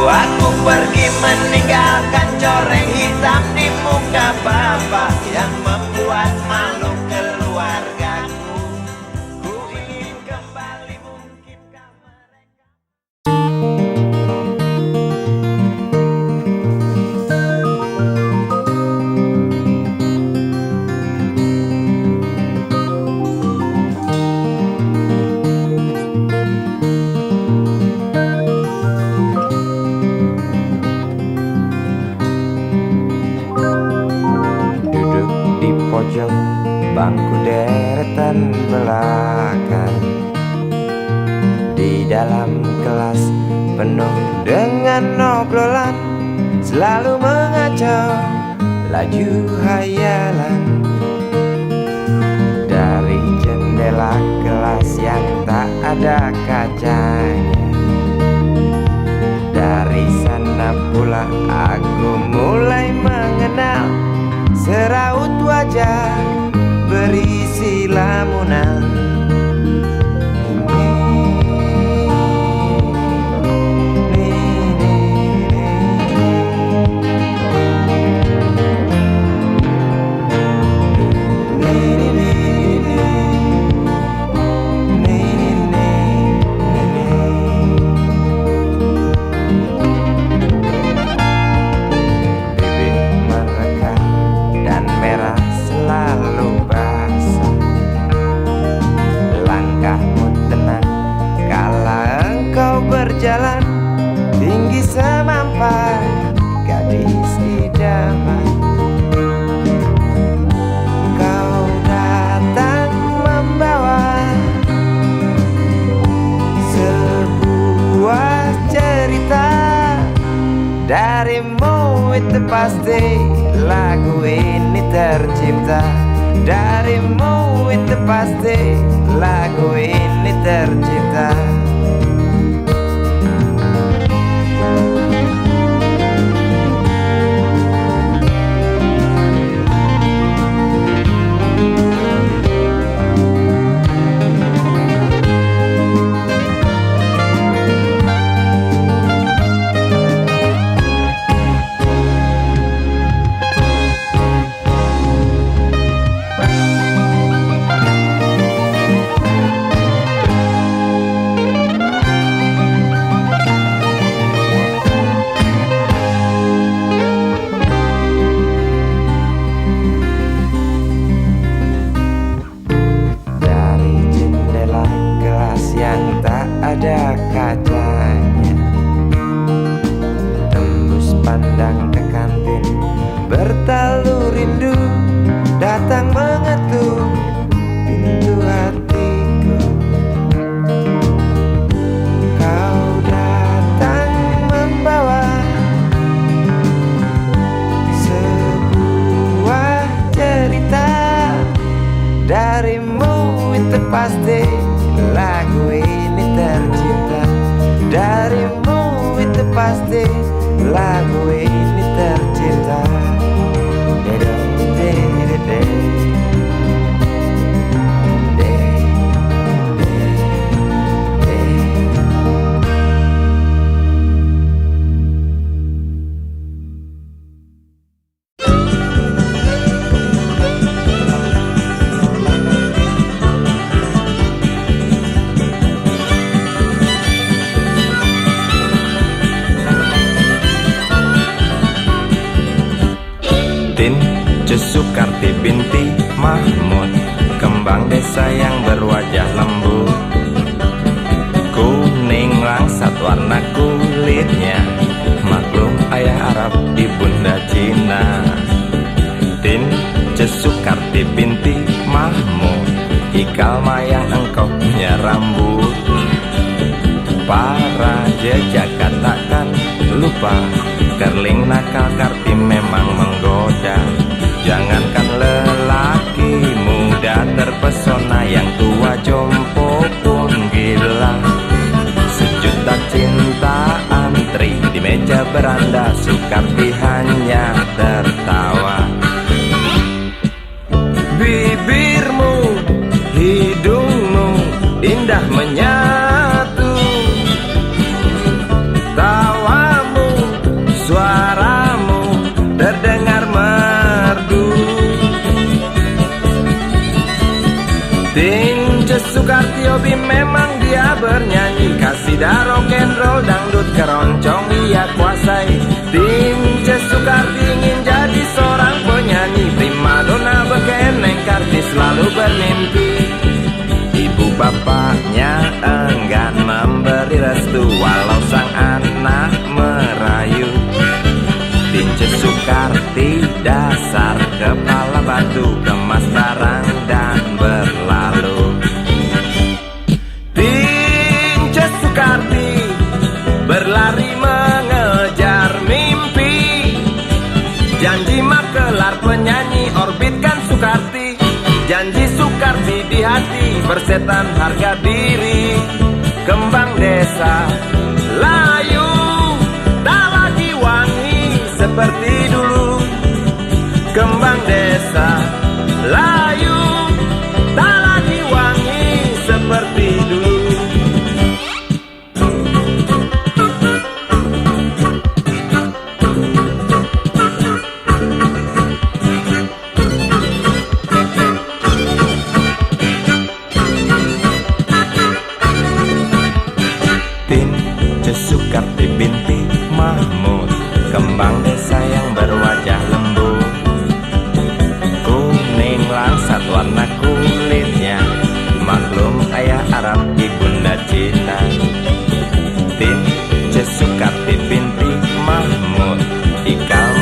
Aku pergi meninggalkan coreng hitam di muka bapak yang membuat malu keluargaku. Ku ingin kembali, mungkinkah mereka. Duduk di pojok bangku deretan belakang, di dalam kelas penuh dengan obrolan, selalu mengacau laju hayalan. Dari jendela kelas yang tak ada kacanya, dari sana pula aku mulai mengenal seraut wajah berisi lamunan. Bibir mereka dan merah selalu basah. gadis idaman. Kau datang membawa sebuah cerita. Darimu itu pasti lagu ini tercipta. Darimu itu pasti lagu ini tercipta. Ada kacanya, tembus pandang ke kantin, bertalu rindu datang mengetuk pintu hatiku. Kau datang membawa sebuah cerita. Darimu itu pasti lagu ini tercipta. Darimu itu pasti lagu ini tercipta. Sukarti binti Mahmud, kembang desa yang berwajah lembut, kuning langsat warna kulitnya, maklum ayah Arab ibunda Cina. Tin Sukarti binti Mahmud, ikal mayang engkau punya rambut. Para jejak katakan lupa, kerling nakal Karti memang menggoda. Jangankan lelaki muda terpesona, yang tua jompo pun gila. Sejuta cinta antri di meja beranda, Sukarti hanya tertawa. Bibirmu, hidungmu indah menyatu, tawamu, suaramu terdengar merdu. Tinja Sukarti hobi memang dia bernyanyi, kasida rock and roll, dangdut keroncong ia kuasai. Tinja Sukarti ingin jadi seorang penyanyi, primadona bekeneng Karti selalu bermimpi. Ibu bapaknya enggan memberi restu, walau sang anak merayu. Tinja Sukarti dasar kepala batu, kemas barang dan berlalu. Tinja Sukarti berlari mengejar mimpi, janji makelar penyanyi orbitkan Sukarti. Janji Sukarti di hati bersetan harga diri. Kembang desa layu tak lagi wangi seperti dulu. Kembang desa layu tak lagi wangi seperti dulu. Sukarti binti Mahmud, kembang desa yang berwajah lembut, kuning langsat warna kulitnya, maklum ayah Arab ibunda Cina. Tinja Sukarti binti Mahmud, ikal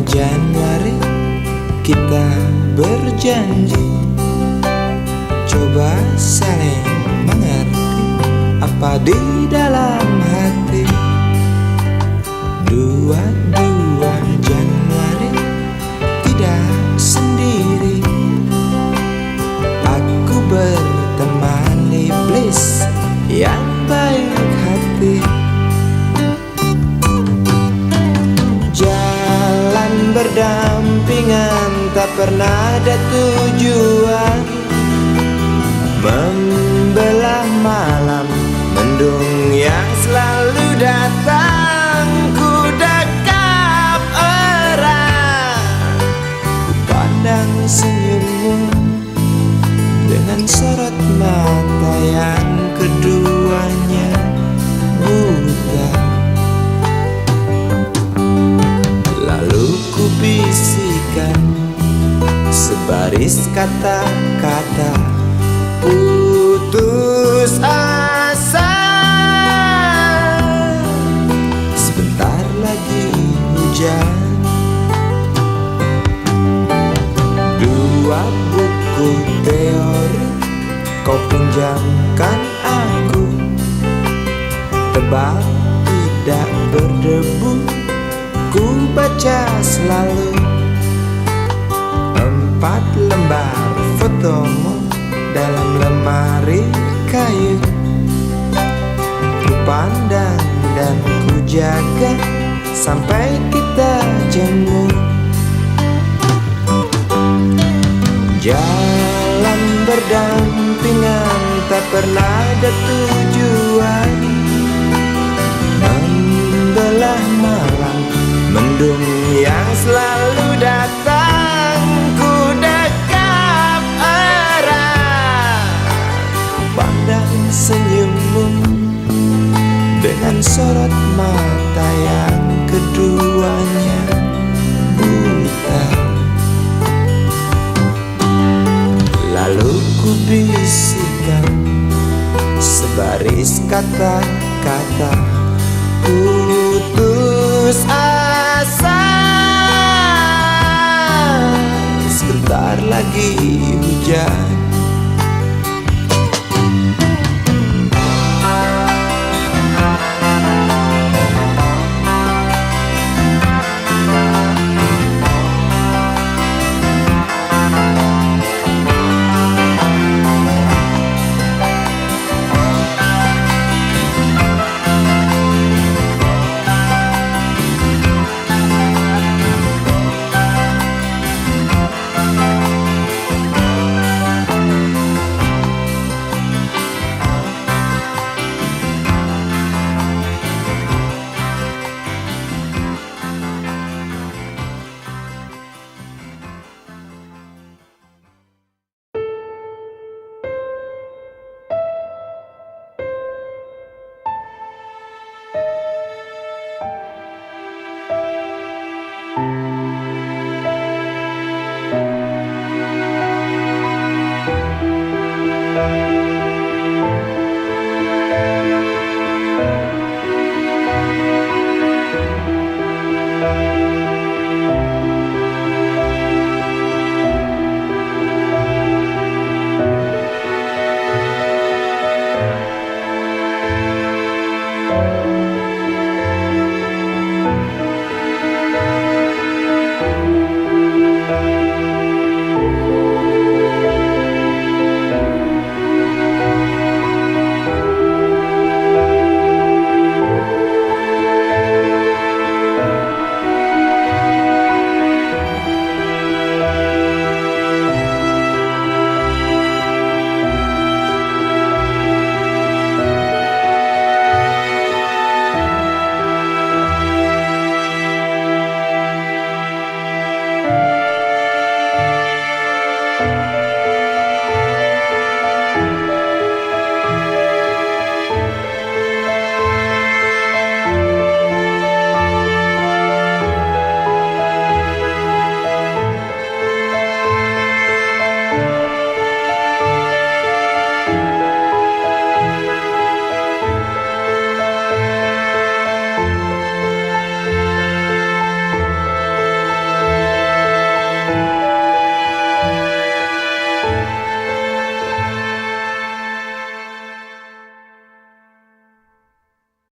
Januari kita berjanji, coba saling mengerti apa di dalam hati. 22 Januari tidak sendiri, aku berteman iblis yang baik hati. Jalan berdampingan tak pernah ada tujuan, membelah malam mendung yang selalu datang. Ku dekap erat, ku pandang senyummu dengan sorot mata yang keduanya buta. Lalu ku bisikan sebaris kata-kata putus asa. Sebentar lagi hujan. 2 buku teori kau pinjamkan aku, tebal tidak berdebu, ku baca selalu. 4 lembar fotomu dalam lemari kayu, ku pandang dan ku jaga sampai kita jemu. Jalan berdampingan tak pernah ada tujuan, membelah malam mendung yang selalu datang. Ku dekap erat, pandang senyummu dengan sorot mata yang keduanya buta. Lalu ku bisikan sebaris kata-kata putus asa. Sebentar lagi hujan.